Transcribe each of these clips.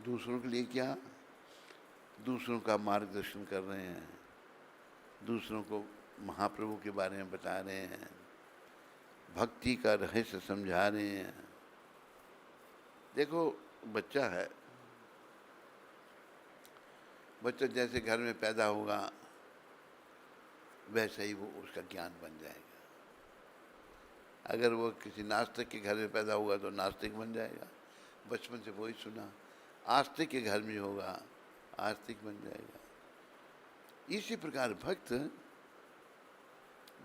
दूसरों के लिए क्या, दूसरों का मार्गदर्शन कर रहे हैं, दूसरों को महाप्रभु के बारे में बता रहे हैं, भक्ति का रहस्य समझा रहे हैं। देखो बच्चा है, बच्चा जैसे घर में पैदा होगा वैसा ही वो उसका ज्ञान बन जाएगा। अगर वो किसी नास्तिक के घर में पैदा होगा तो नास्तिक बन जाएगा, बचपन से वही सुना। आस्तिक के घर में होगा आस्तिक बन जाएगा। इसी प्रकार भक्त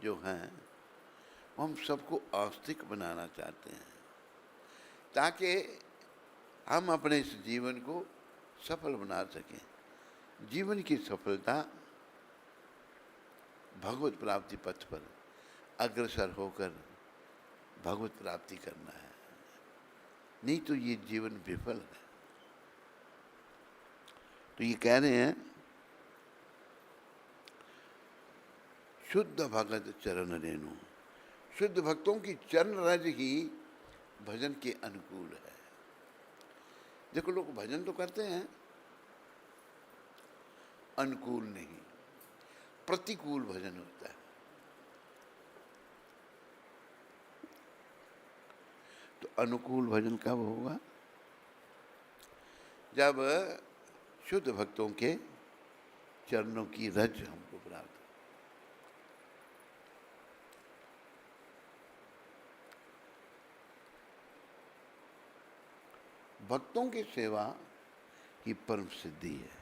जो हैं वो हम सबको आस्तिक बनाना चाहते हैं ताकि हम अपने इस जीवन को सफल बना सकें। जीवन की सफलता भगवत प्राप्ति पथ पर अग्रसर होकर भगवत प्राप्ति करना है, नहीं तो ये जीवन विफल है। तो ये कह रहे हैं शुद्ध भगत चरण रेणु, शुद्ध भक्तों की चरण रज ही भजन के अनुकूल है। देखो लोग भजन तो करते हैं, अनुकूल नहीं, प्रतिकूल भजन होता है। तो अनुकूल भजन कब होगा? जब शुद्ध भक्तों के चरणों की रज हमको प्राप्त हो। भक्तों की सेवा ही परम सिद्धि है।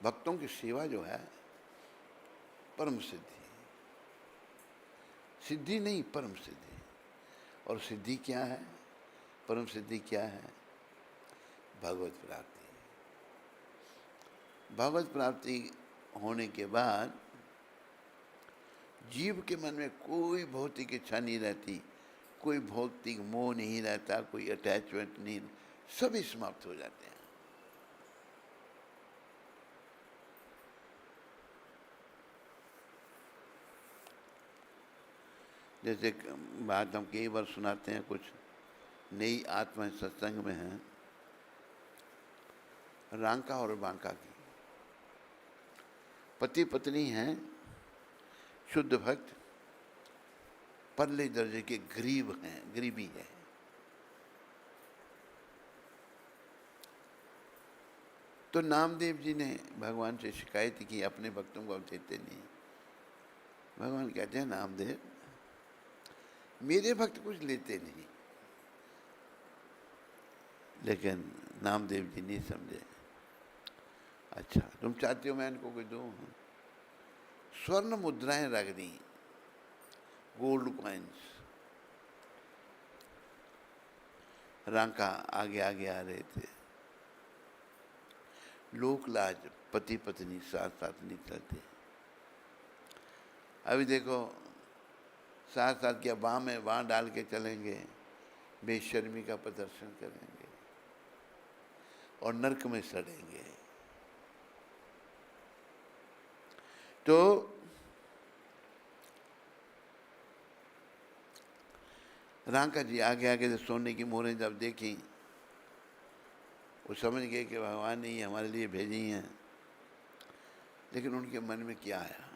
भक्तों की सेवा जो है परम सिद्धि, सिद्धि नहीं परम सिद्धि। और सिद्धि क्या है? परम सिद्धि क्या है? भगवत प्राप्ति। भगवत प्राप्ति होने के बाद जीव के मन में कोई भौतिक इच्छा नहीं रहती, कोई भौतिक मोह नहीं रहता, कोई अटैचमेंट नहीं, सभी समाप्त हो जाते हैं। जैसे बात हम कई बार सुनाते हैं, कुछ नई आत्मा सत्संग में है, रांका और बांका की पति पत्नी हैं, शुद्ध भक्त, परले दर्जे के गरीब हैं, गरीबी है। तो नामदेव जी ने भगवान से शिकायत की, अपने भक्तों को देते नहीं। भगवान कहते हैं नामदेव मेरे भक्त कुछ लेते नहीं। लेकिन नामदेव जी नहीं समझे। अच्छा तुम चाहते हो मैं इनको कोई दूँ? स्वर्ण मुद्राएं रख दी, गोल्ड कॉइन्स। रांका आगे आगे आ रहे थे। लोक लाज, पति पत्नी साथ साथ नहीं चलते। अभी देखो साथ साथ क्या बाँ में बाँ डाल के चलेंगे, बेशर्मी का प्रदर्शन करेंगे और नरक में सड़ेंगे। तो रांका जी आगे आगे से सोने की मोहरें जब देखी, वो समझ गए कि भगवान ने ये हमारे लिए भेजी हैं। लेकिन उनके मन में क्या आया,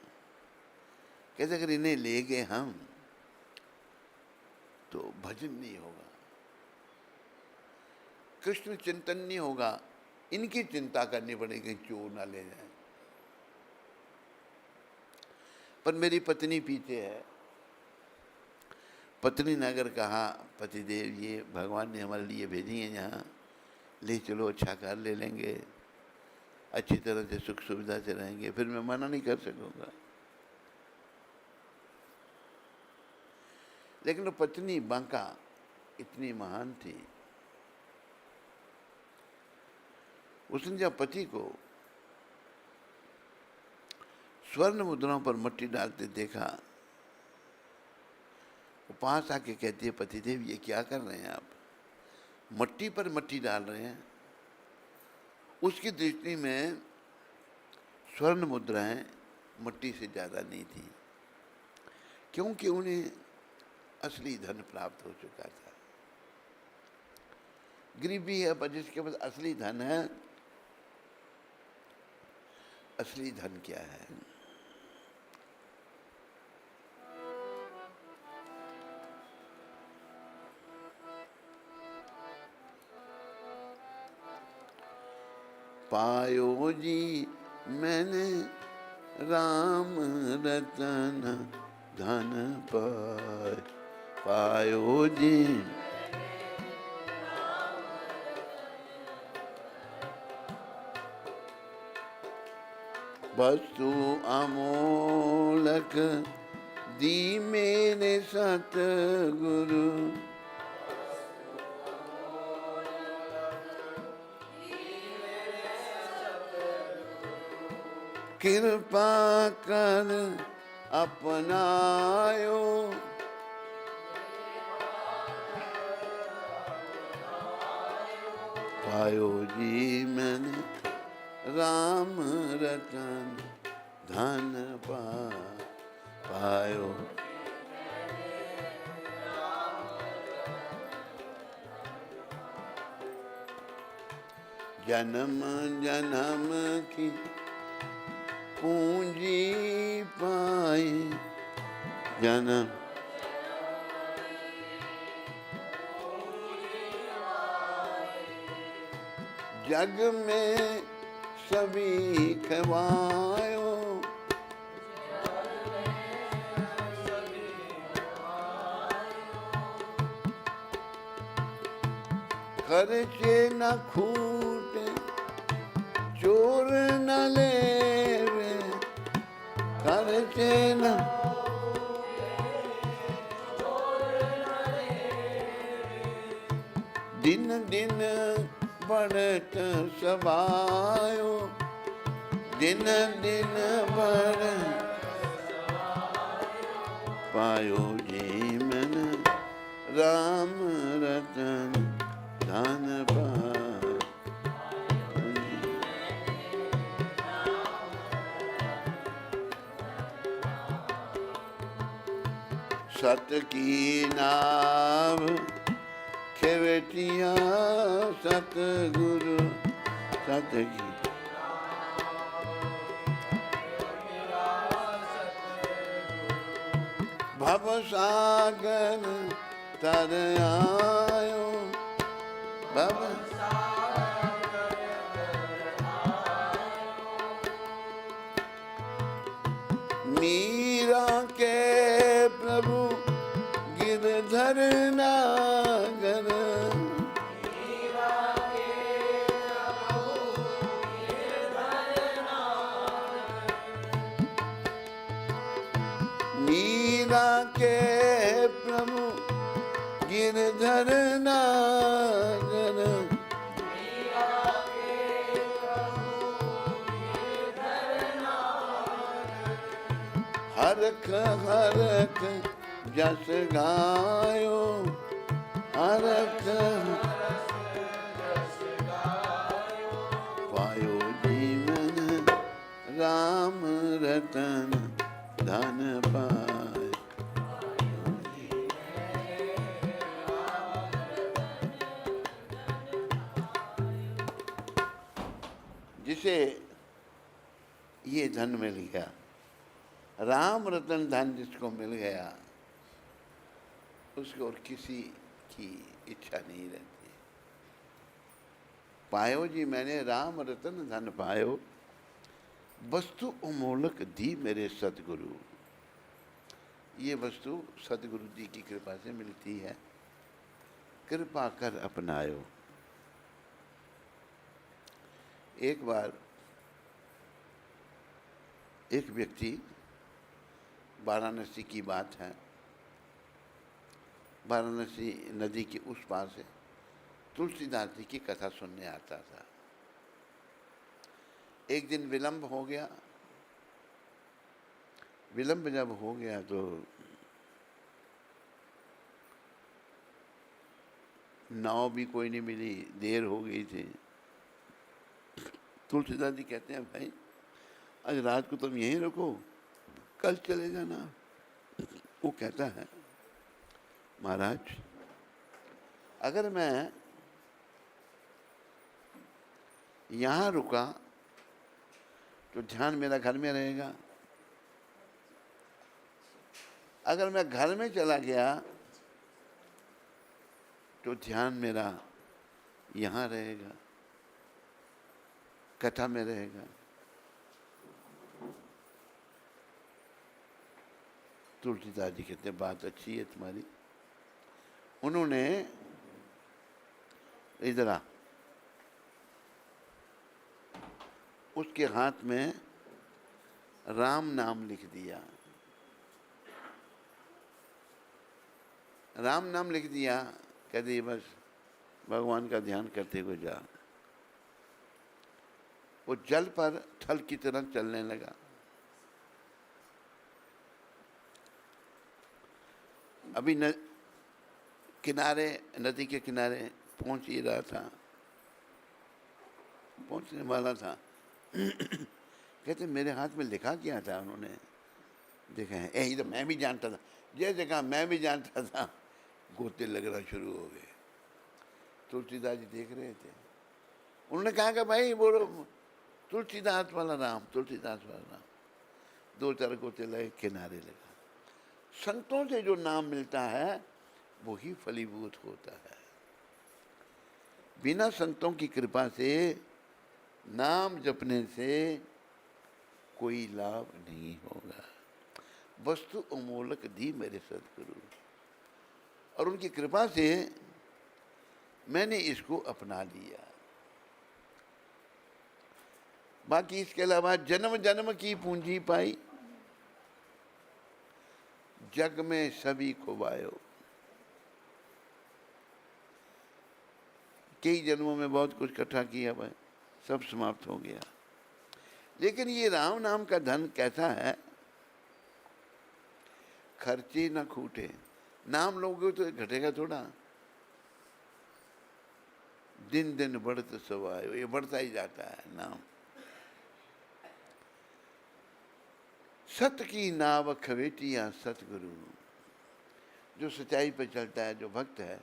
कहते अगर इन्हें ले गए हम तो भजन नहीं होगा, कृष्ण चिंतन नहीं होगा, इनकी चिंता करनी पड़ेगी चोर ना ले जाए। पर मेरी पत्नी पीछे है। पत्नी ने अगर कहा पतिदेव ये भगवान ने हमारे लिए भेजी हैं यहाँ, ले चलो, अच्छा कार ले लेंगे, अच्छी तरह से सुख सुविधा से रहेंगे, फिर मैं मना नहीं कर सकूँगा। लेकिन पत्नी बांका इतनी महान थी, उसने जब पति को स्वर्ण मुद्राओं पर मट्टी डालते देखा, वो पास आके कहती है पतिदेव ये क्या कर रहे हैं आप, मट्टी पर मट्टी डाल रहे हैं। उसकी दृष्टि में स्वर्ण मुद्राएं मट्टी से ज़्यादा नहीं थी, क्योंकि उन्हें असली धन प्राप्त हो चुका था। गरीबी है, पर जिसके पास असली धन है, असली धन क्या है? पायो जी मैंने राम रतन धन पाय, पायो जी वस्तु अमोलक दी मेरे सतगुरु, कृपा कर अपनायो, पायो जी मैंने राम रतन धन पायो। जन्म जन्म की पूंजी पाई, जन्म जग में सभी खवायो, खर्चे न खूटे चोर न लेवे, खर्चे न दिन दिन बढ़त सवायो, दिन दिन बढ़ पायो जी मन राम रतन धन पायो। सत की नाव खेवटिया सतगुरु, सत की भव सागर तर आयो, भव मीरा के प्रभु गिरधर नागर, मीरा के प्रभु गिरधर नागर, हरख हरख जस गायो, हरख पायो जीवन राम रतन धन पाय। जिसे ये धन मिल गया, राम रतन धन जिसको मिल गया, उसको और किसी की इच्छा नहीं रहती। पायो जी मैंने राम रतन धन पायो, वस्तु अमोलक दी मेरे सतगुरु। ये वस्तु सतगुरु जी की कृपा से मिलती है, कृपा कर अपनायो। एक बार एक व्यक्ति, वाराणसी की बात है, वाराणसी नदी के उस पार से तुलसीदास जी की कथा सुनने आता था। एक दिन विलंब हो गया। विलंब जब हो गया तो नाव भी कोई नहीं मिली, देर हो गई थी। तुलसीदास जी कहते हैं, भाई आज रात को तुम यहीं रुको, कल चले जाना। वो कहता है, महाराज अगर मैं यहाँ रुका तो ध्यान मेरा घर में रहेगा। अगर मैं घर में चला गया तो ध्यान मेरा यहाँ रहेगा, कथा में रहेगा। तुलसीदास जी कहते हैं बात अच्छी है तुम्हारी। उन्होंने इधर आ, उसके हाथ में राम नाम लिख दिया। राम नाम लिख दिया, कह दी बस भगवान का ध्यान करते हुए जा। वो जल पर थल की तरह चलने लगा। अभी किनारे, नदी के किनारे पहुंच ही रहा था, पहुंचने वाला था। कहते मेरे हाथ में लिखा क्या था? उन्होंने देखा है, यही तो मैं भी जानता था। जैसे कहा मैं भी जानता था, गोते लगना शुरू हो गए। तुलसीदास जी देख रहे थे। उन्होंने कहा कि भाई बोलो तुलसीदास वाला राम, तुलसीदास वाला राम। दो चार गोते लगे, किनारे लगा। संतों से जो नाम मिलता है वही फलीभूत होता है। बिना संतों की कृपा से नाम जपने से कोई लाभ नहीं होगा। वस्तु अमोलक दी मेरे सदगुरु, और उनकी कृपा से मैंने इसको अपना लिया। बाकी इसके अलावा जन्म जन्म की पूंजी पाई, जग में सभी खुबायो। कई जन्मों में बहुत कुछ इकट्ठा किया भाई, सब समाप्त हो गया। लेकिन ये राम नाम का धन कैसा है? खर्चे न खूटे। नाम लोगे तो घटेगा थोड़ा। दिन दिन बढ़त सवायो, ये बढ़ता ही जाता है नाम। सत की नाव खवेटिया सतगुरु, जो सच्चाई पर चलता है, जो भक्त है,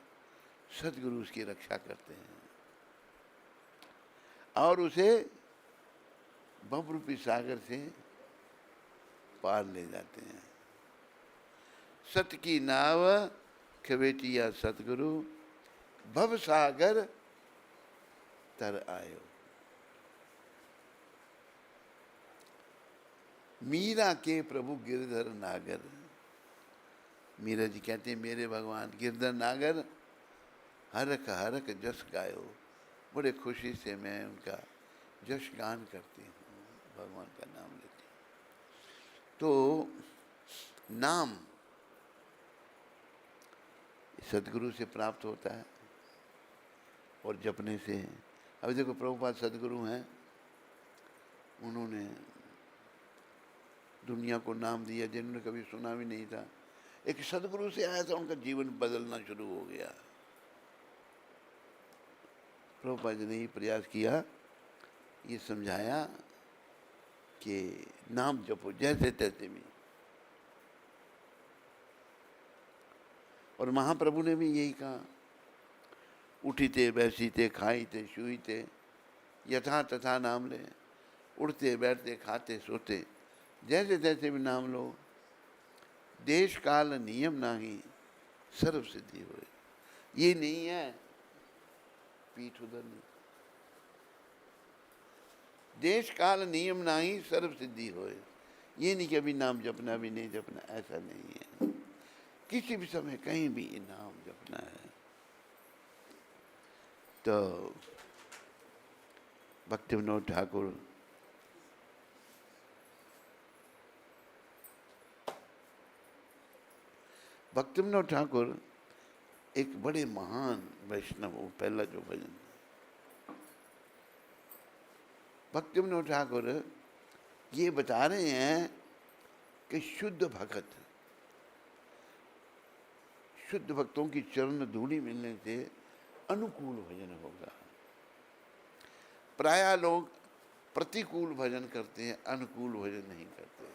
सतगुरु उसकी रक्षा करते हैं और उसे भवरूपी सागर से पार ले जाते हैं। सत की नाव खवेटिया सतगुरु, भव सागर तर आयो। मीरा के प्रभु गिरधर नागर। मीरा जी कहते हैं मेरे भगवान गिरधर नागर हरक हरक जस गायो। बड़े खुशी से मैं उनका जश गान करती हूँ, भगवान का नाम लेती हूँ। तो नाम सदगुरु से प्राप्त होता है और जपने से। अभी देखो प्रभुपाद सदगुरु हैं, उन्होंने दुनिया को नाम दिया जिन्होंने कभी सुना भी नहीं था। एक सदगुरु से आया था, उनका जीवन बदलना शुरू हो गया। प्रभुपाद जी ने ही प्रयास किया, ये समझाया कि नाम जपो जैसे तैसे भी। और महाप्रभु ने भी यही कहा, उठीते बैसीते खाईते शुईते यथा तथा नाम ले। उठते बैठते खाते सोते जैसे तैसे भी नाम लो। देश काल नियम नाही सर्व सिद्धि होए। ये नहीं है पीठ उधर नहीं। देश काल नियम नाही सर्व सिद्धि होए। ये नहीं कि अभी नाम जपना भी नहीं जपना, ऐसा नहीं है। किसी भी समय कहीं भी नाम जपना है। तो भक्ति विनोद ठाकुर भक्ति विनोद ठाकुर एक बड़े महान वैष्णव, वो पहला जो भजन भक्ति विनोद ठाकुर ये बता रहे हैं कि शुद्ध भक्त, शुद्ध भक्तों की चरण धूलि मिलने से अनुकूल भजन होगा। प्रायः लोग प्रतिकूल भजन करते हैं, अनुकूल भजन नहीं करते।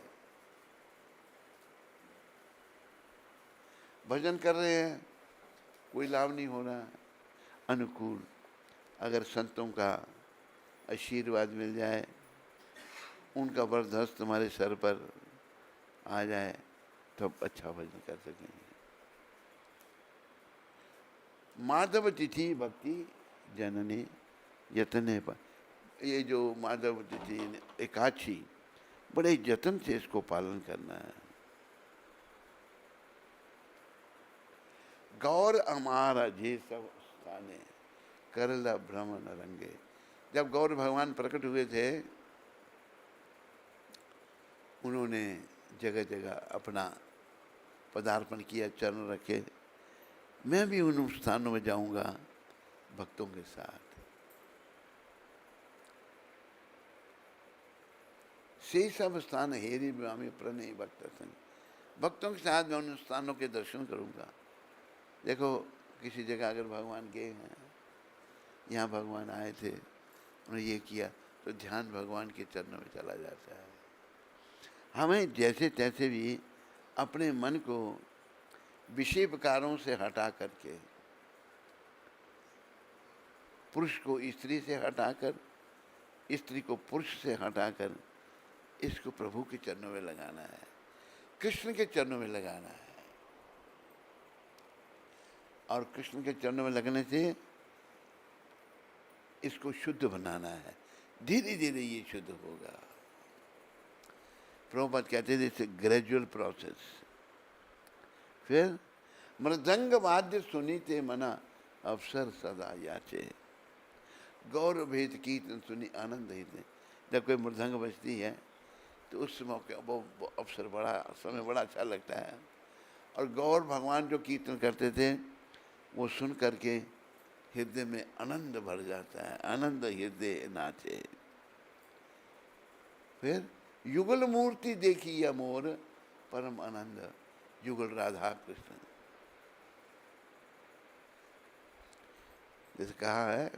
भजन कर रहे हैं, कोई लाभ नहीं हो रहा। अनुकूल, अगर संतों का आशीर्वाद मिल जाए, उनका वरदहस्त तुम्हारे सर पर आ जाए, तब अच्छा भजन कर सकेंगे। माधव तिथि भक्ति जननी यतने पर, ये जो माधव तिथि एकादशी, बड़े यत्न से इसको पालन करना है। गौर अमारा जे सब स्थाने करला भ्रमण रंगे। जब गौर भगवान प्रकट हुए थे, उन्होंने जगह जगह अपना पदार्पण किया, चरण रखे। मैं भी उन स्थानों में जाऊंगा भक्तों के साथ। से सब स्थान हेरी ब्राह्मी प्रणय भक्त संग, भक्तों के साथ मैं उन स्थानों के दर्शन करूंगा। देखो, किसी जगह अगर भगवान गए हैं, यहाँ भगवान आए थे, उन्होंने ये किया, तो ध्यान भगवान के चरणों में चला जाता है। हमें जैसे तैसे भी अपने मन को विषय विकारों से हटा करके, पुरुष को स्त्री से हटाकर, स्त्री को पुरुष से हटाकर, इसको प्रभु के चरणों में लगाना है, कृष्ण के चरणों में लगाना है। और कृष्ण के चरणों में लगने से इसको शुद्ध बनाना है। धीरे धीरे ये शुद्ध होगा। प्रभुपाद कहते थे इट्स ग्रेजुअल प्रोसेस। फिर मृदंग वाद्य सुनीते मना अवसर सदा याचे, गौर भेद कीर्तन सुनी आनंद ही थे। जब कोई मृदंग बजती है तो उस मौके वो अवसर बड़ा, समय बड़ा अच्छा लगता है। और गौर भगवान जो कीर्तन करते थे, वो सुन करके हृदय में आनंद भर जाता है। आनंद हृदय नाचे। फिर युगल मूर्ति देखी या मोर परम आनंद, युगल राधा कृष्ण। जैसे कहा है,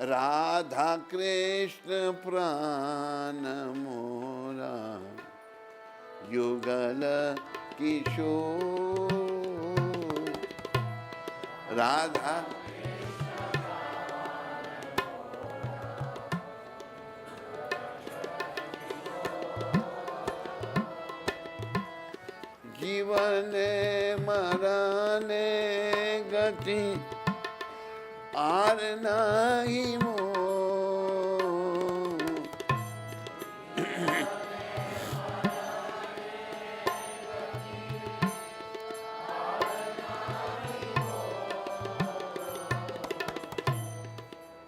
राधा कृष्ण प्राण मोरा युगल किशोर। राधा जीवन मरने गति आर नहीं मोह।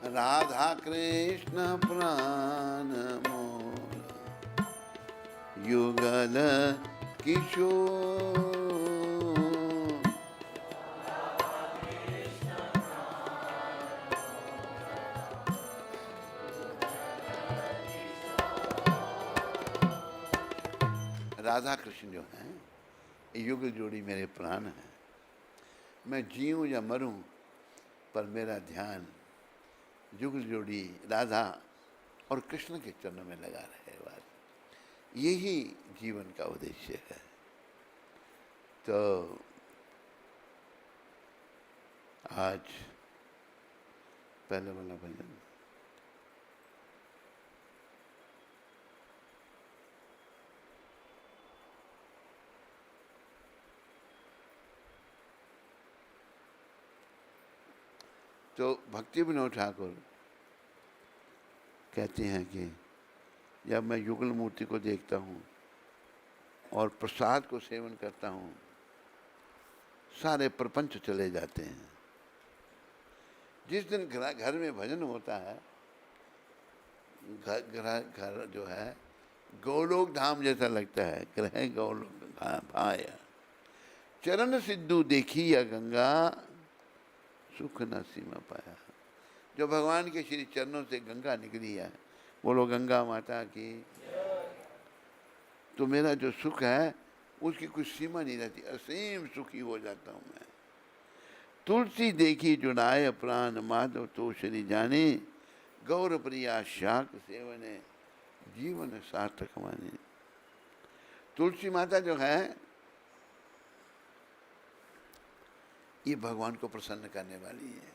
राधा कृष्ण प्राण मोर युगल किशोर। राधा कृष्ण जो हैं, युगल जोड़ी मेरे प्राण हैं। मैं जीऊं या मरूं, पर मेरा ध्यान युगल जोड़ी राधा और कृष्ण के चरणों में लगा रहे। बस यही जीवन का उद्देश्य है। तो आज पहले वाला भजन, तो भक्ति विनोद ठाकुर कहते हैं कि जब मैं युगल मूर्ति को देखता हूँ और प्रसाद को सेवन करता हूँ, सारे प्रपंच चले जाते हैं। जिस दिन घर में भजन होता है, घर जो है गोलोक धाम जैसा लगता है। ग्रह गोलोक भाया चरण सिद्धू देखी या गंगा सुख न सीमा पाया। जो भगवान के श्री चरणों से गंगा निकली है, बोलो गंगा माता की। तो मेरा जो सुख है उसकी कुछ सीमा नहीं रहती, असीम सुखी हो जाता हूँ मैं। तुलसी देखी जुड़ाए प्राण माधव तो श्री जाने, गौर प्रिया शाक सेवने जीवन सार्थक माने। तुलसी माता जो है ये भगवान को प्रसन्न करने वाली है।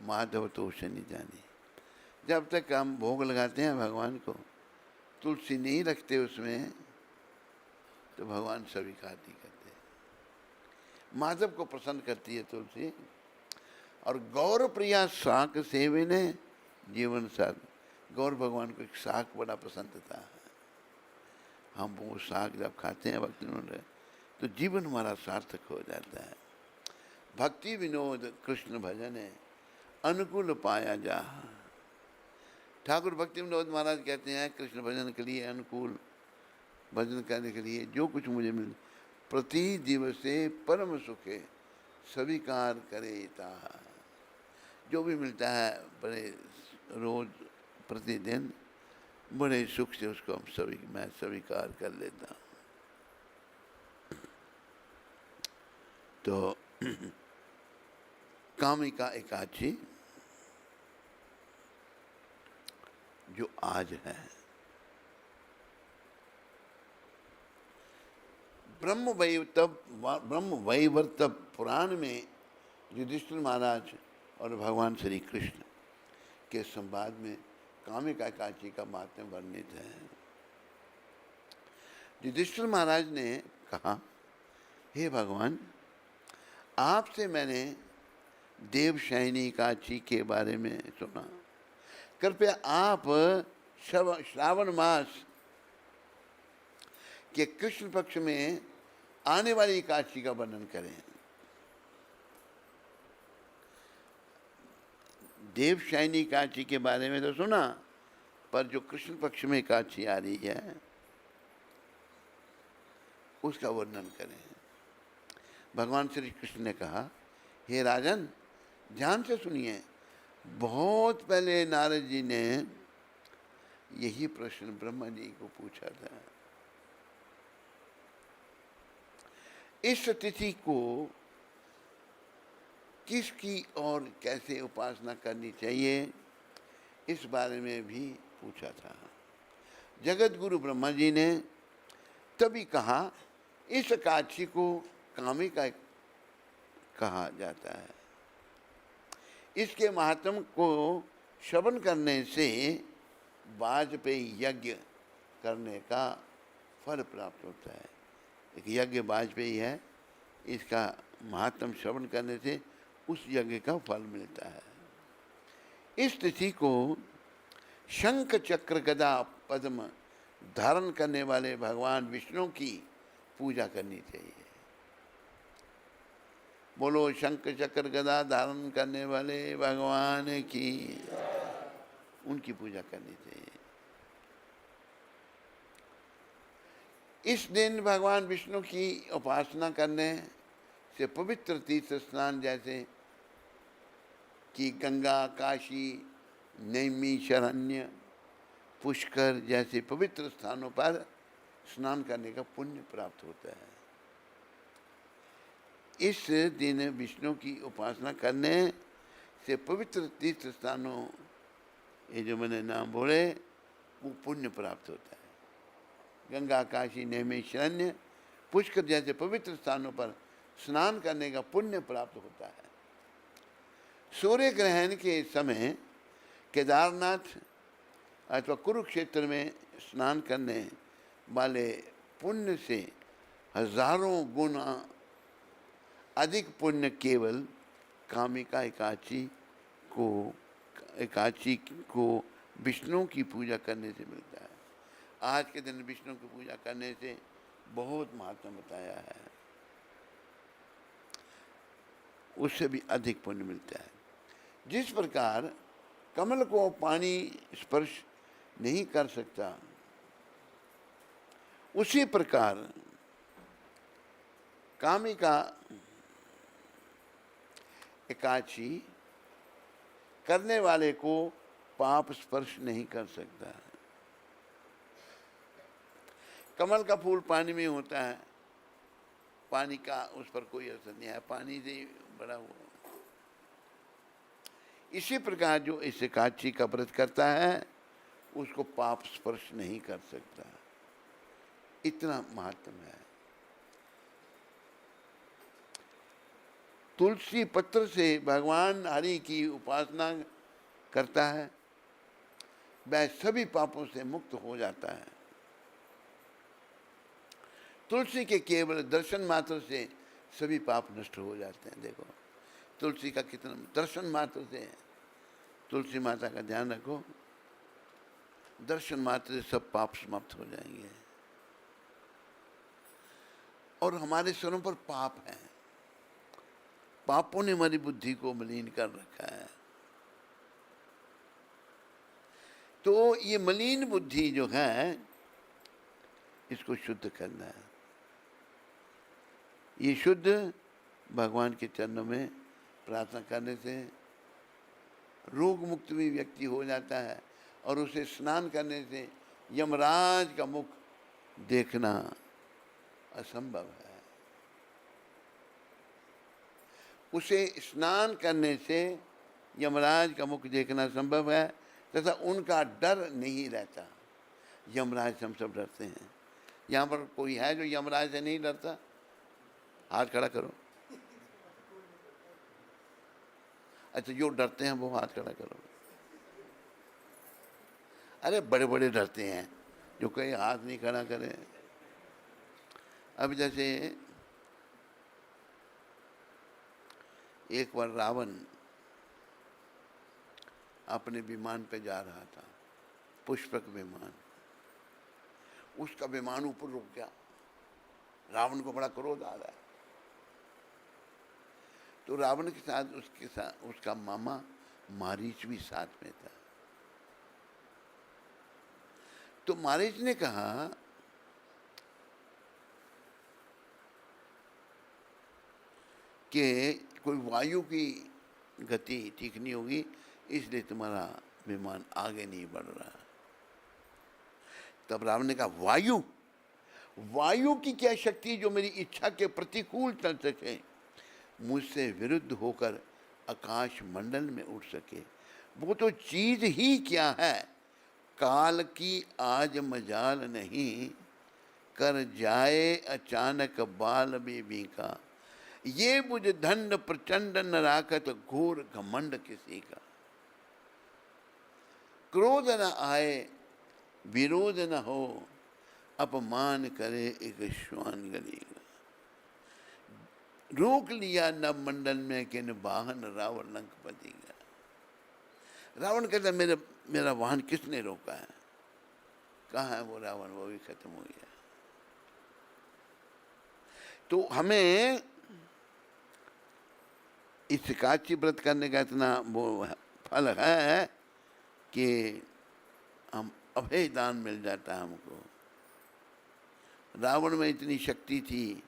माधव तो उसे नहीं जानी। जब तक हम भोग लगाते हैं भगवान को, तुलसी नहीं रखते उसमें, तो भगवान स्वीकार नहीं करते। माधव को प्रसन्न करती है तुलसी। और गौर प्रिया शाक सेविने जीवन साथ। गौर भगवान को एक शाक बड़ा पसंद था। हम वो शाक जब खाते हैं भक्ति विनोद, तो जीवन हमारा सार्थक हो जाता है। भक्ति विनोद कृष्ण भजन है अनुकूल पाया जा। ठाकुर भक्ति विनोद महाराज कहते हैं कृष्ण भजन के लिए अनुकूल, भजन करने के लिए जो कुछ मुझे मिल, प्रति दिवसे परम सुखे स्वीकार करे ता। जो भी मिलता है बड़े रोज प्रतिदिन बड़े सुख से उसको मैं स्वीकार कर लेता हूँ। तो कामिका एकादशी जो आज है, ब्रह्म वैवर्त पुराण में युधिष्ठिर महाराज और भगवान श्री कृष्ण के संवाद में कामिका एकादशी का महात्म्य वर्णित है। युधिष्ठिर महाराज ने कहा, हे भगवान, आपसे मैंने देवशयनी एकादशी के बारे में सुना। कृपया आप श्रावण मास के कृष्ण पक्ष में आने वाली एकादशी का वर्णन करें। देवशयनी एकादशी के बारे में तो सुना, पर जो कृष्ण पक्ष में एकादशी आ रही है उसका वर्णन करें। भगवान श्री कृष्ण ने कहा, हे राजन, ध्यान से सुनिए। बहुत पहले नारद जी ने यही प्रश्न ब्रह्मा जी को पूछा था। इस तिथि को किसकी और कैसे उपासना करनी चाहिए, इस बारे में भी पूछा था। जगत गुरु ब्रह्मा जी ने तभी कहा, इस एकादशी को कामिका कहा जाता है। इसके महात्म को श्रवण करने से वाजपेयी यज्ञ करने का फल प्राप्त होता है। एक यज्ञ वाजपेयी है, इसका महात्म श्रवण करने से उस यज्ञ का फल मिलता है। इस तिथि को शंख चक्र गदा पद्म धारण करने वाले भगवान विष्णु की पूजा करनी चाहिए। बोलो शंख चक्र गदा धारण करने वाले भगवान की, उनकी पूजा करनी चाहिए। इस दिन भगवान विष्णु की उपासना करने से पवित्र तीर्थ स्नान जैसे कि गंगा, काशी, नैमिषारण्य, पुष्कर जैसे पवित्र स्थानों पर स्नान करने का पुण्य प्राप्त होता है। इस दिन विष्णु की उपासना करने से पवित्र तीर्थ स्थानों, ये जो मैंने नाम बोले, वो पुण्य प्राप्त होता है। गंगा, काशी, नैमिषारण्य, पुष्कर जैसे पवित्र स्थानों पर स्नान करने का पुण्य प्राप्त होता है। सूर्य ग्रहण के समय केदारनाथ अथवा कुरुक्षेत्र में स्नान करने वाले पुण्य से हजारों गुना अधिक पुण्य केवल कामिका एकादशी को विष्णु की पूजा करने से मिलता है। आज के दिन विष्णु की पूजा करने से बहुत महत्व बताया है, उससे भी अधिक पुण्य मिलता है। जिस प्रकार कमल को पानी स्पर्श नहीं कर सकता, उसी प्रकार कामिका एकादशी करने वाले को पाप स्पर्श नहीं कर सकता। कमल का फूल पानी में होता है, पानी का उस पर कोई असर नहीं है, पानी से बड़ा हुआ। इसी प्रकार जो इस एकादशी का व्रत करता है उसको पाप स्पर्श नहीं कर सकता। इतना महात्म है। तुलसी पत्र से भगवान हरि की उपासना करता है, वह सभी पापों से मुक्त हो जाता है। तुलसी के केवल दर्शन मात्र से सभी पाप नष्ट हो जाते हैं। देखो तुलसी का कितना, दर्शन मात्र से। तुलसी माता का ध्यान रखो, दर्शन मात्र से सब पाप समाप्त हो जाएंगे। और हमारे स्वरों पर पाप है, पापों ने हमारी बुद्धि को मलिन कर रखा है। तो ये मलिन बुद्धि जो है, इसको शुद्ध करना है। ये शुद्ध भगवान के चरणों में प्रार्थना करने से रोग मुक्त भी व्यक्ति हो जाता है। और उसे स्नान करने से यमराज का मुख देखना असंभव है। उसे स्नान करने से यमराज का मुख देखना संभव है, तथा उनका डर नहीं रहता। यमराज से हम सब डरते हैं। यहाँ पर कोई है जो यमराज से नहीं डरता? हाथ खड़ा करो। अच्छा, जो डरते हैं वो हाथ खड़ा करो। अरे बड़े बड़े डरते हैं, जो कहीं हाथ नहीं खड़ा करे। अब जैसे एक बार रावण अपने विमान पे जा रहा था, पुष्पक विमान। उसका विमान ऊपर रुक गया। रावण को बड़ा क्रोध आ रहा है। तो रावण के साथ उसका मामा मारीच भी साथ में था। तो मारीच ने कहा कि कोई वायु की गति ठीक नहीं होगी, इसलिए तुम्हारा विमान आगे नहीं बढ़ रहा। तब रावण ने कहा, वायु वायु की क्या शक्ति जो मेरी इच्छा के प्रतिकूल चल सके, मुझसे विरुद्ध होकर आकाश मंडल में उड़ सके। वो तो चीज ही क्या है, काल की आज मजाल नहीं, कर जाए अचानक बाल बेबी का। ये बुझ दंड प्रचंड न राखत, घोर घमंड किसी का। क्रोध न आए विरोध न हो, अपमान करे एक श्वान गली का। रोक लिया नभ मंडल में किन वाहन, रावण लंकपति का। रावण कहता, मेरा वाहन किसने रोका है? कहाँ है वो रावण? वो भी खत्म हो गया। तो हमें इस काची व्रत करने का इतना वो फल है कि हम अभय दान मिल जाता है हमको। रावण में इतनी शक्ति थी,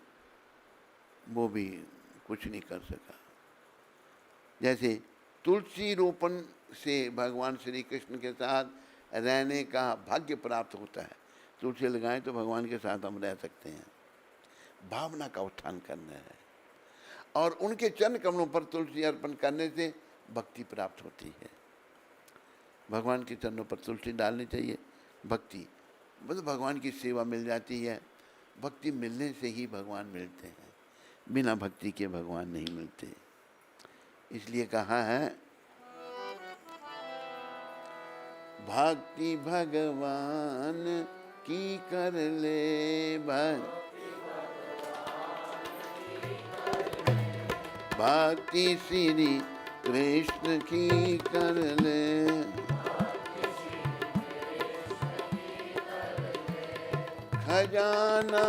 वो भी कुछ नहीं कर सका। जैसे तुलसी रोपण से भगवान श्री कृष्ण के साथ रहने का भाग्य प्राप्त होता है। तुलसी लगाएं तो भगवान के साथ हम रह सकते हैं। भावना का उत्थान करना है, और उनके चरण कमलों पर तुलसी अर्पण करने से भक्ति प्राप्त होती है। भगवान के चरणों पर तुलसी डालनी चाहिए। भक्ति मतलब भगवान की सेवा मिल जाती है। भक्ति मिलने से ही भगवान मिलते हैं, बिना भक्ति के भगवान नहीं मिलते। इसलिए कहा है, भक्ति भगवान की कर ले, भक्ति श्री कृष्ण की कर ले, खजाना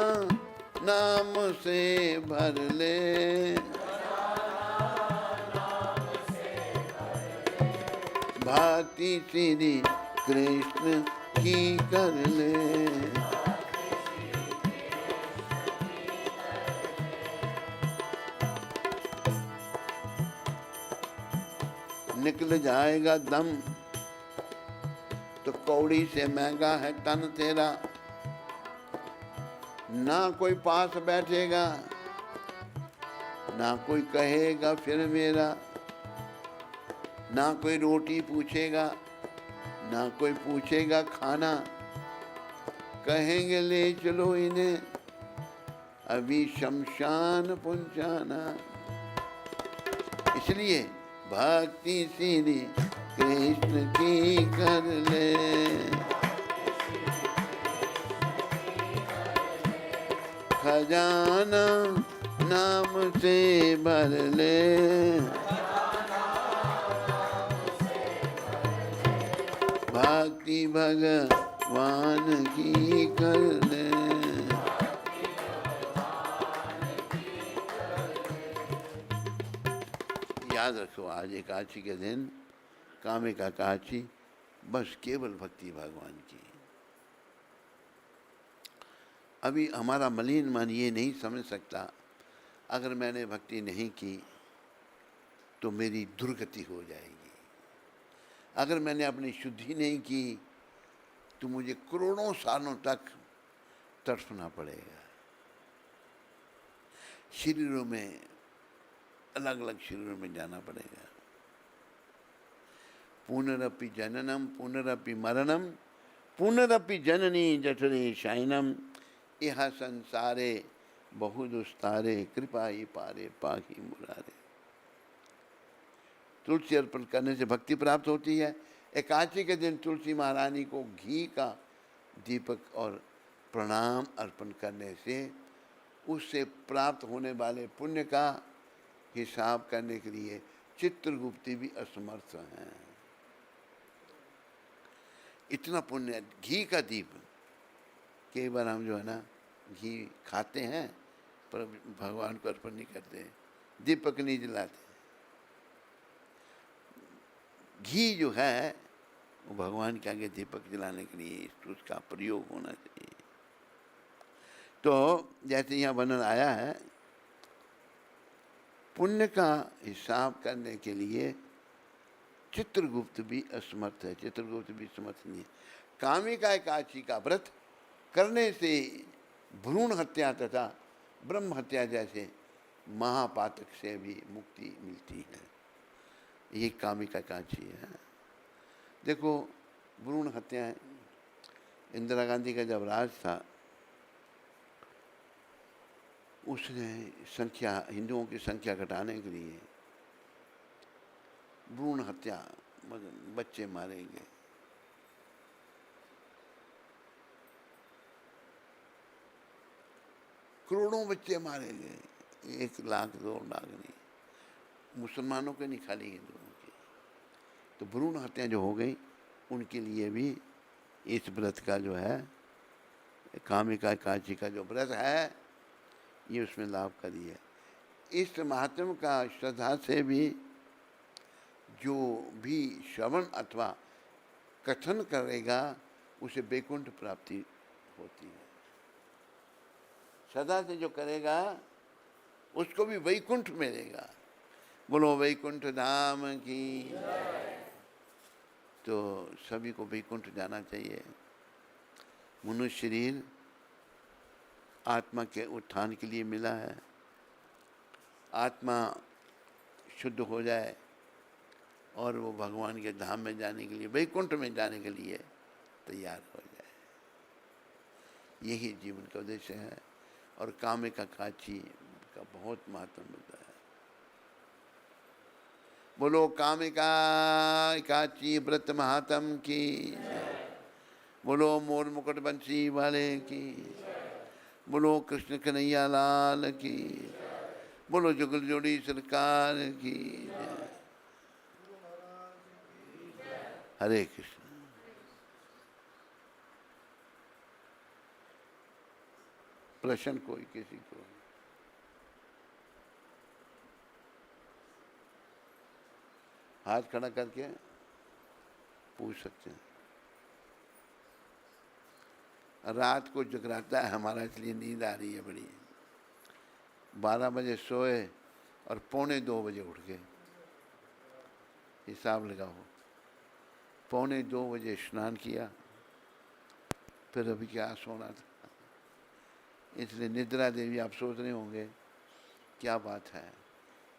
नाम से भर ले, भक्ति श्री कृष्ण की कर ले। निकल जाएगा दम तो कौड़ी से महंगा है तन तेरा। ना कोई पास बैठेगा, ना कोई कहेगा फिर मेरा, ना कोई रोटी पूछेगा, ना कोई पूछेगा खाना। कहेंगे ले चलो इन्हें अभी शमशान पहुंचाना। इसलिए भक्ति श्री कृष्ण की कर ले, खजाना नाम से भर ले, भक्ति भगवान की कर ले। याद रखो, आज एकादशी के दिन कामिका एकादशी, बस केवल भक्ति भगवान की। अभी हमारा मलिन मन ये नहीं समझ सकता, अगर मैंने भक्ति नहीं की तो मेरी दुर्गति हो जाएगी, अगर मैंने अपनी शुद्धि नहीं की तो मुझे करोड़ों सालों तक तड़फना पड़ेगा। शरीरों में, अलग अलग शरीरों में जाना पड़ेगा। पुनरपि जननम पुनरपि मरणम पुनरपि जननी जठरे शयनम, यह संसारे बहु दुस्तारे, कृपा ही पारे पाही मुरारे। तुलसी अर्पण करने से भक्ति प्राप्त होती है। एकादशी के दिन तुलसी महारानी को घी का दीपक और प्रणाम अर्पण करने से उससे प्राप्त होने वाले पुण्य का हिसाब करने के लिए चित्रगुप्त भी असमर्थ हैं। इतना पुण्य, घी का दीप। कई बार हम जो है ना घी खाते हैं पर भगवान को अर्पण नहीं करते, दीपक नहीं जलाते। घी जो है वो भगवान के आगे दीपक जलाने के लिए उसका प्रयोग होना चाहिए। तो जैसे यहाँ वर्णन आया है, पुण्य का हिसाब करने के लिए चित्रगुप्त भी असमर्थ है, चित्रगुप्त भी समर्थ नहीं है। कामिका एकादशी का व्रत करने से भ्रूण हत्या तथा ब्रह्म हत्या जैसे महापातक से भी मुक्ति मिलती है। ये कामिका एकादशी है। देखो, भ्रूण हत्या, इंदिरा गांधी का जब राज था उसने संख्या, हिंदुओं की संख्या घटाने के लिए भ्रूण हत्या, बच्चे मारेंगे। करोड़ों बच्चे मारेंगे, 1 लाख 2 लाख नहीं, मुसलमानों के नहीं, खाली हिंदुओं की। तो भ्रूण हत्या जो हो गई, उनके लिए भी इस व्रत का जो है, कामिका एकादशी का जो व्रत है, ये उसमें लाभकारी है। इस महात्म का श्रद्धा से भी जो भी श्रवण अथवा कथन करेगा उसे वैकुंठ प्राप्ति होती है। श्रद्धा से जो करेगा उसको भी वैकुंठ मिलेगा। बोलो वैकुंठ धाम की। तो सभी को वैकुंठ जाना चाहिए। मनुष्य शरीर आत्मा के उत्थान के लिए मिला है। आत्मा शुद्ध हो जाए और वो भगवान के धाम में जाने के लिए, वैकुंठ में जाने के लिए तैयार हो जाए, यही जीवन का उद्देश्य है। और कामिका एकादशी का बहुत महत्व होता है। बोलो कामिका एकादशी व्रत महात्म की। बोलो मोर मुकुट बंसी वाले की। बोलो कृष्ण कन्हैया लाल की। बोलो जुगल जोड़ी सरकार की। हरे कृष्ण। प्रश्न कोई किसी को? हाथ खड़ा करके पूछ सकते हैं। रात को जगराता है हमारा, इसलिए नींद आ रही है बड़ी। 12 बजे सोए और 1:45 बजे उठ गए। हिसाब लगाओ, 1:45 बजे स्नान किया, फिर अभी क्या सोना था। इसलिए निद्रा देवी, आप सोच रहे होंगे क्या बात है,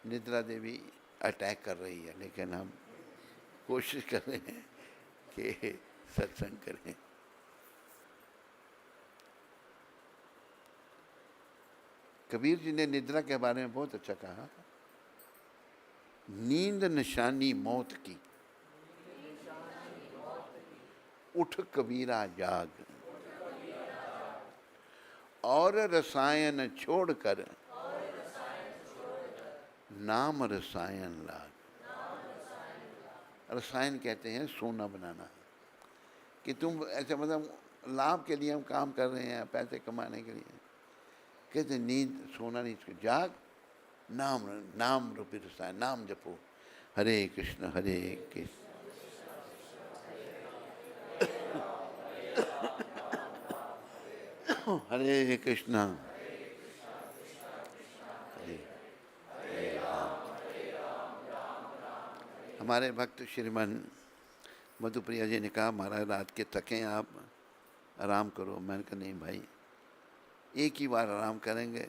निद्रा देवी अटैक कर रही है, लेकिन हम कोशिश कर रहे हैं कि सत्संग करें। कबीर जी ने निद्रा के बारे में बहुत अच्छा कहा, नींद निशानी मौत की, उठ कबीरा जाग, और रसायन छोड़कर नाम रसायन लाग। रसायन कहते हैं सोना बनाना, कि तुम ऐसे मतलब लाभ के लिए हम काम कर रहे हैं, पैसे कमाने के लिए, कहते नींद सोना नहीं, इसको जाग, नाम नाम रूपी रसायन, नाम जपो, हरे कृष्ण हरे कृष्णा हरे हमारे भक्त श्रीमान मधुप्रिया जी ने कहा, महाराज रात के थके हैं, आप आराम करो। मैंने कहा नहीं भाई, एक ही बार आराम करेंगे।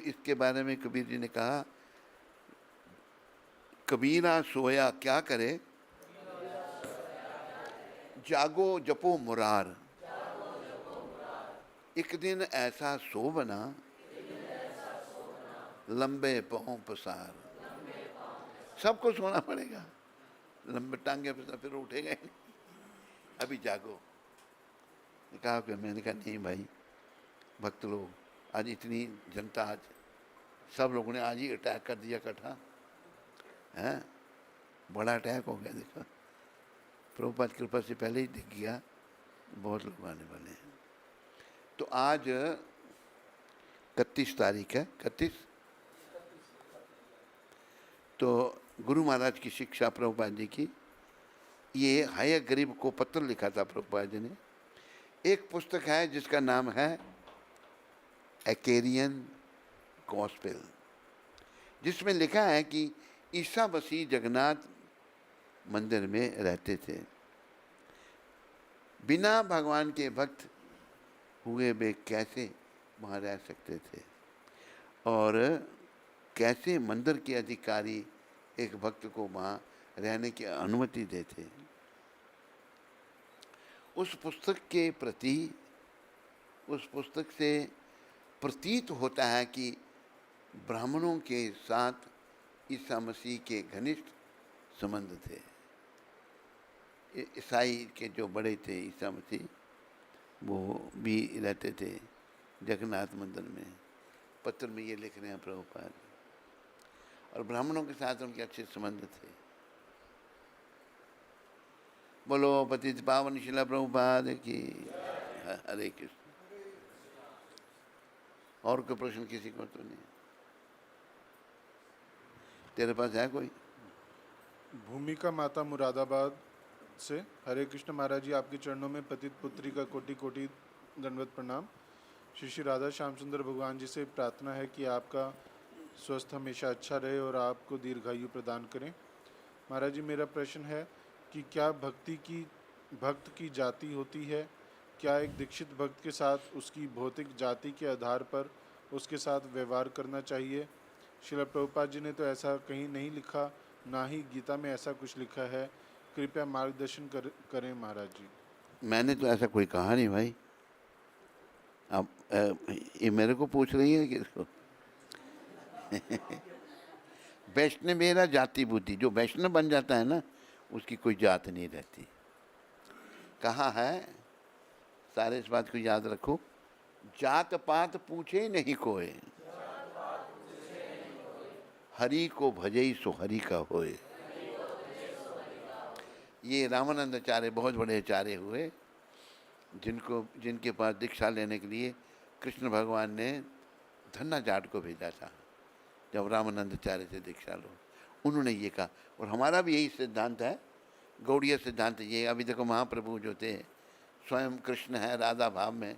इसके बारे में कबीर जी ने कहा, कबीरा सोया क्या करे, जागो जपो मुरार, एक दिन ऐसा सो बना, लंबे पाँव पसार। सबको सोना पड़ेगा, लंबे टांगे पसार, फिर उठेगा ही नहीं, अभी जागो। कहा कि मैंने कहा नहीं भाई, भक्त लोग आज इतनी जनता, आज सब लोगों ने आज ही अटैक कर दिया इकट्ठा, हैं बड़ा अटैक हो गया। देखो प्रभुपाद की कृपा से पहले ही दिख गया, बहुत लोग आने वाले हैं। तो आज 31 तारीख है, 31। तो गुरु महाराज की शिक्षा प्रभुपाद जी की, ये हाय गरीब को पत्र लिखा था प्रभुपाद जी ने। एक पुस्तक है जिसका नाम है एक्वेरियन गॉस्पेल, जिसमें लिखा है कि ईसा मसीह जगन्नाथ मंदिर में रहते थे, बिना भगवान के भक्त हुए वे कैसे वहाँ रह सकते थे, और कैसे मंदिर के अधिकारी एक भक्त को वहाँ रहने की अनुमति देते। उस पुस्तक के प्रति, उस पुस्तक से प्रतीत होता है कि ब्राह्मणों के साथ ईसा मसीह के घनिष्ठ संबंध थे। ईसाई के जो बड़े थे ईसा मसीह, वो भी रहते थे जगन्नाथ मंदिर में। पत्र में ये लिख रहे हैं प्रभुपाद, और ब्राह्मणों के साथ उनके अच्छे संबंध थे। बोलो पतित पावन शिला प्रभुपाद की, हरे कृष्ण। और कोई प्रश्न किसी को तो नहीं? तेरे पास है कोई? भूमिका माता मुरादाबाद से, हरे कृष्ण महाराज जी, आपके चरणों में पतित पुत्री का कोटि कोटि दंडवत प्रणाम। श्री श्री राधा श्यामचंद्र भगवान जी से प्रार्थना है कि आपका स्वस्थ हमेशा अच्छा रहे और आपको दीर्घायु प्रदान करें। महाराज जी, मेरा प्रश्न है कि क्या भक्त की जाति होती है? क्या एक दीक्षित भक्त के साथ उसकी भौतिक जाति के आधार पर उसके साथ व्यवहार करना चाहिए? श्रील प्रभुपाद जी ने तो ऐसा कहीं नहीं लिखा, ना ही गीता में ऐसा कुछ लिखा है। कृपया मार्गदर्शन करें महाराज जी। मैंने तो ऐसा कोई कहा नहीं भाई। अब ये मेरे को पूछ रही है कि इसको वैष्णव मेरा जाति बुद्धि, जो वैष्णव बन जाता है ना, उसकी कोई जात नहीं रहती। कहाँ है? सारे इस बात को याद रखो, जात पात पूछे नहीं कोई, हरि को भजई सो हरि का होए। ये रामानंदाचार्य बहुत बड़े आचार्य हुए, जिनके पास दीक्षा लेने के लिए कृष्ण भगवान ने धन्ना जाट को भेजा था। जब रामानंदाचार्य से दीक्षा लो, उन्होंने ये कहा, और हमारा भी यही सिद्धांत है, गौड़ीय सिद्धांत ये। अभी देखो महाप्रभु जो थे स्वयं कृष्ण है राधा भाव में,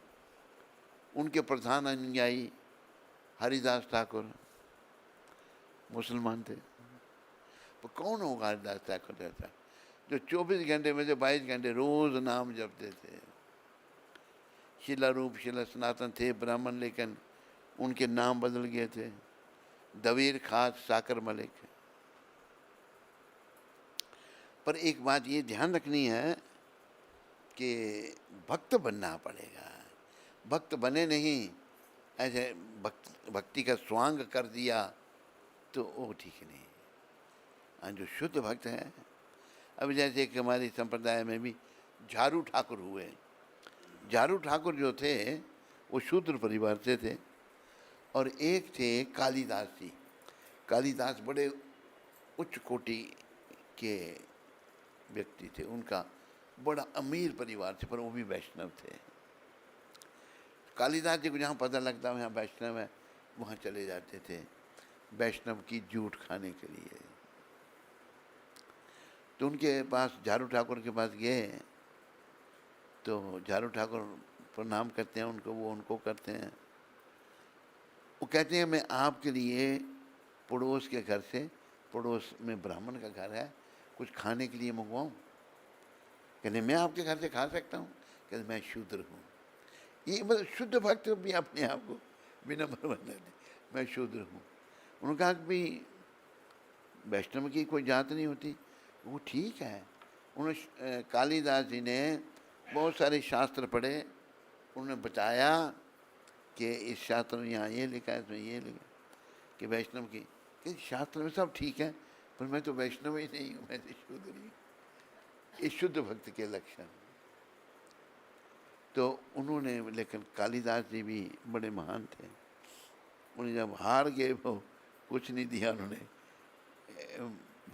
उनके प्रधान अनुयायी हरिदास ठाकुर मुसलमान थे। तो कौन होगा हरिदास ठाकुर जैसा, जो 24 घंटे में से 22 घंटे रोज नाम जपते थे। शिला रूप शिला सनातन थे ब्राह्मण, लेकिन उनके नाम बदल गए थे, दवीर खास साकर मलिक। पर एक बात ये ध्यान रखनी है कि भक्त बनना पड़ेगा। भक्त बने नहीं, ऐसे भक्ति का स्वांग कर दिया तो वो ठीक नहीं। जो शुद्ध भक्त है, अब जैसे कि हमारी संप्रदाय में भी झारू ठाकुर हुए। झारू ठाकुर जो थे वो शूद्र परिवार से थे, और एक थे कालिदास जी। कालिदास बड़े उच्च कोटि के व्यक्ति थे, उनका बड़ा अमीर परिवार थे, पर वो भी वैष्णव थे। कालिदास जी को जहाँ पता लगता है यहाँ वैष्णव है, वहाँ चले जाते थे वैष्णव की जूठ खाने के लिए। तो उनके पास झारू ठाकुर के पास गए, तो झारू ठाकुर प्रणाम करते हैं उनको, वो उनको करते हैं। वो कहते हैं मैं आपके लिए पड़ोस के घर से, पड़ोस में ब्राह्मण का घर है, कुछ खाने के लिए मंगवाऊँ? कहते मैं आपके घर से खा सकता हूँ? कहते मैं शूद्र हूँ। ये मतलब शुद्ध भक्त भी अपने आप को विनम्र बना दे, मैं शूद्र हूँ। उन्होंने कहा कि भाई वैष्णव की कोई जात नहीं होती। वो ठीक है। उन्होंने कालिदास जी ने बहुत सारे शास्त्र पढ़े, उन्होंने बताया कि इस शास्त्र में यहाँ ये लिखा है, इसमें ये लिखा कि वैष्णव की, कि शास्त्र में सब ठीक है, पर मैं तो वैष्णव ही नहीं हूँ, मैं तो शूद्र ही हूँ। ये शुद्ध भक्त के लक्षण। तो उन्होंने, लेकिन कालिदास जी भी बड़े महान थे। उन्हें जब हार गए, वो कुछ नहीं दिया उन्होंने,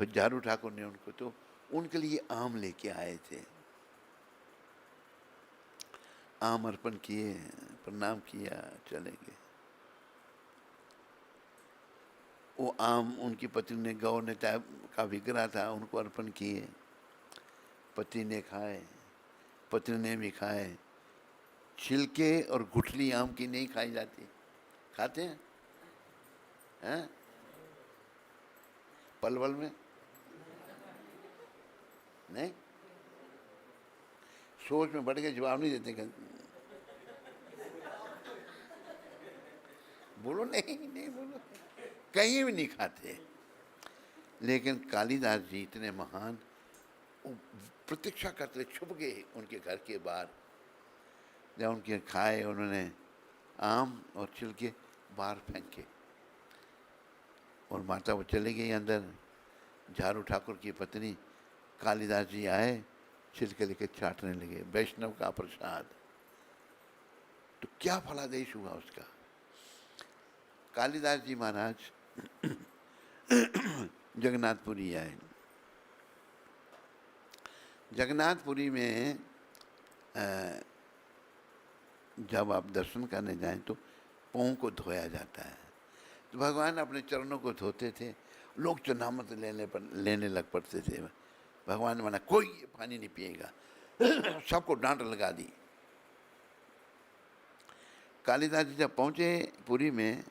झारू ठाकुर ने उनको, तो उनके लिए आम लेके आए थे। आम अर्पण किए, प्रणाम किया, चले गए। वो आम उनकी पत्नी ने, गौ ने का विग्रह था, उनको अर्पण किए। पति ने खाए, पत्नी ने भी खाए। छिलके और गुठली आम की नहीं खाई जाती, खाते हैं? हैं? पलवल में नहीं, सोच में बढ़ के जवाब नहीं देते। बोलो नहीं, नहीं बोलो, कहीं भी नहीं खाते। लेकिन कालिदास जी इतने महान, प्रतीक्षा करते, छुप गए उनके घर के बाहर। जब उनके खाए, उन्होंने आम और छिलके बाहर फेंके, और माता वो चले गई अंदर। झारू ठाकुर की पत्नी, कालिदास जी आए, छिलके लेके चाटने लगे, वैष्णव का प्रसाद। तो क्या फलादेश हुआ उसका। कालिदास जी महाराज जगन्नाथपुरी आए। जगन्नाथपुरी में जब आप दर्शन करने जाएं तो पाँव को धोया जाता है। तो भगवान अपने चरणों को धोते थे, लोग चुनामत लेने लग पड़ते थे। भगवान ने मना, कोई पानी नहीं पिएगा। सबको डांट लगा दी। कालिदास जी जब पहुँचे पुरी में,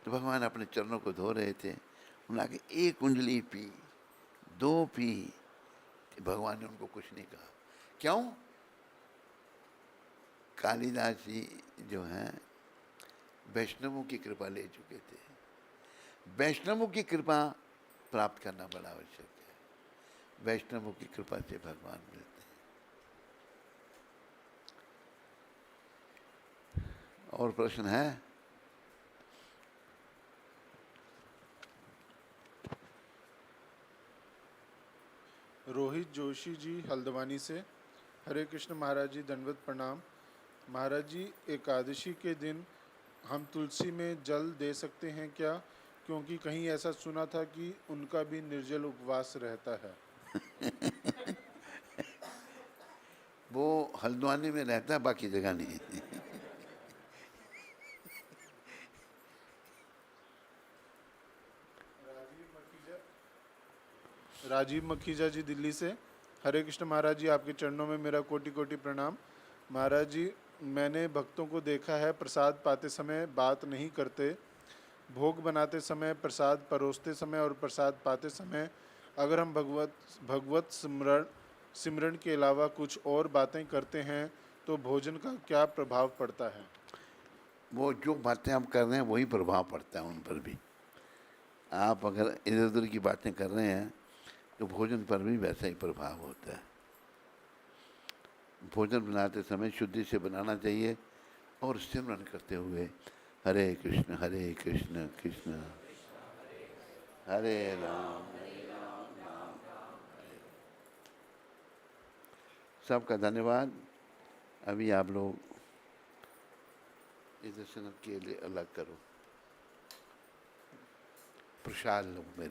तो भगवान अपने चरणों को धो रहे थे। उन्होंने आके एक उंगली पी, दो पी, भगवान ने उनको कुछ नहीं कहा। क्यों? कालिदास जी जो हैं वैष्णवों की कृपा ले चुके थे। वैष्णवों की कृपा प्राप्त करना बड़ा आवश्यक है। वैष्णवों की कृपा से भगवान मिलते हैं। और प्रश्न है? रोहित जोशी जी हल्द्वानी से, हरे कृष्ण महाराज जी, दंडवत प्रणाम। महाराज जी, एकादशी के दिन हम तुलसी में जल दे सकते हैं क्या? क्योंकि कहीं ऐसा सुना था कि उनका भी निर्जल उपवास रहता है। वो हल्द्वानी में रहता है, बाकी जगह नहीं। राजीव मखीजा जी दिल्ली से, हरे कृष्ण महाराज जी, आपके चरणों में मेरा कोटि कोटि प्रणाम। महाराज जी, मैंने भक्तों को देखा है प्रसाद पाते समय बात नहीं करते, भोग बनाते समय, प्रसाद परोसते समय और प्रसाद पाते समय अगर हम भगवत सिमरन के अलावा कुछ और बातें करते हैं तो भोजन का क्या प्रभाव पड़ता है? वो जो बातें आप कर रहे हैं वही प्रभाव पड़ता है उन पर भी। आप अगर इधर उधर की बातें कर रहे हैं तो भोजन पर भी वैसा ही प्रभाव होता है। भोजन बनाते समय शुद्धि से बनाना चाहिए, और सिमरन करते हुए हरे कृष्ण कृष्ण हरे राम। सबका धन्यवाद। अभी आप लोग इधर से के लिए अलग करो, प्रसाद लो मेरे।